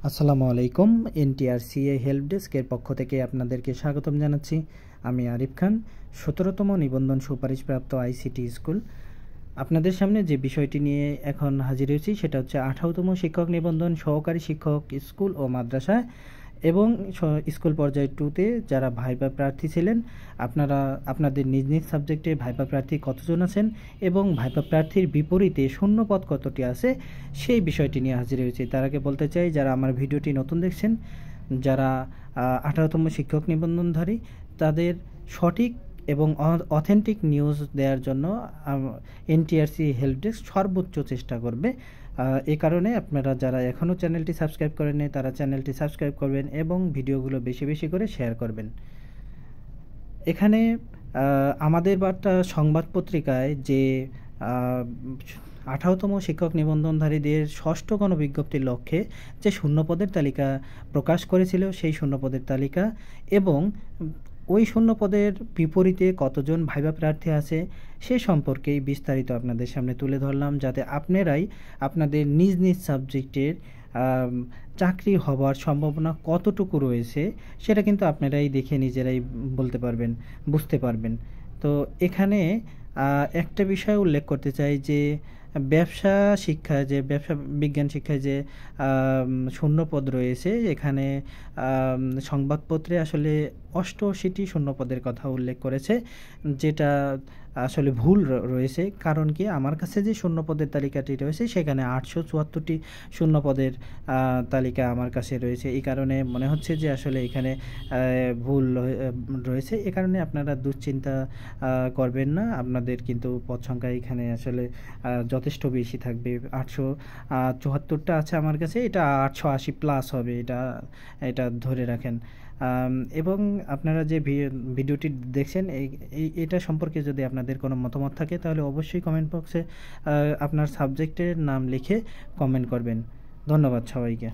আসসালামু আলাইকুম। NTRCA help ডেস্কের পক্ষ থেকে আপনাদেরকে স্বাগতম জানাচ্ছি। আমি আরিফ খান, 17তম নিবন্ধন সুপারিশপ্রাপ্ত আইসিটি স্কুল। আপনাদের সামনে যে বিষয়টি নিয়ে এখন হাজির হয়েছি সেটা হচ্ছে 18তম শিক্ষক নিবন্ধন সহকারী শিক্ষক স্কুল ও মাদ্রাসায় এবং স্কুল পর্যায় 2তে যারা ভাইবা প্রার্থী ছিলেন, আপনারা আপনাদের নিজ নিজ সাবজেক্টে ভাইবা প্রার্থী কতজন আছেন এবং ভাইবা প্রার্থীর বিপরীতে শূন্য পদ কতটি আছে সেই বিষয়টি নিয়ে হাজির হয়েছি। তার আগে বলতে চাই, যারা আমার ভিডিওটি নতুন দেখছেন, যারা 18তম শিক্ষক নিবন্ধনধারী, তাদের সঠিক এবং অথেন্টিক নিউজ দেওয়ার জন্য এনটিআরসি হেল্প ডেস্ক সর্বোচ্চ চেষ্টা করবে। এই কারণে আপনারা যারা এখনও চ্যানেলটি সাবস্ক্রাইব করেননি তারা চ্যানেলটি সাবস্ক্রাইব করবেন এবং ভিডিওগুলো বেশি বেশি করে শেয়ার করবেন। এখানে আমাদের বার্তা সংবাদ পত্রিকায় যে 18তম শিক্ষক নিবন্ধনধারীদের ষষ্ঠ গণবিজ্ঞপ্তির লক্ষ্যে যে শূন্যপদের তালিকা প্রকাশ করেছিল, সেই শূন্যপদের তালিকা এবং ওই শূন্যপদের বিপরীতে কতজন ভাইবা প্রার্থী আছে সে সম্পর্কেই বিস্তারিত আপনাদের সামনে তুলে ধরলাম, যাতে আপনারাই আপনাদের নিজ নিজ সাবজেক্টের চাকরি হবার সম্ভাবনা কতটুকু রয়েছে সেটা কিন্তু আপনারাই দেখে নিজেরাই বলতে পারবেন, বুঝতে পারবেন। তো এখানে একটা বিষয় উল্লেখ করতে চাই যে ব্যবসা বিজ্ঞান শিক্ষায় যে শূন্যপদ রয়েছে, এখানে সংবাদপত্রে আসলে 88টি শূন্যপদের কথা উল্লেখ করেছে, যেটা আসলে ভুল রয়েছে। কারণ কি, আমার কাছে যে শূন্যপদের তালিকাটি রয়েছে সেখানে 874টি শূন্যপদের তালিকা আমার কাছে রয়েছে। এই কারণে মনে হচ্ছে যে আসলে এখানে ভুল রয়েছে। এ কারণে আপনারা দুশ্চিন্তা করবেন না, আপনাদের কিন্তু পদ সংখ্যা এখানে আসলে যথেষ্ট বেশি থাকবে। 874টা আছে আমার কাছে, এটা 880 প্লাস হবে, এটা ধরে রাখেন। এবং আপনারা যে ভিডিওটি দেখছেন এটা সম্পর্কে যদি আপনাদের কোনো মতামত থাকে তাহলে অবশ্যই কমেন্ট বক্সে আপনার সাবজেক্টের নাম লিখে কমেন্ট করবেন। ধন্যবাদ সবাইকে।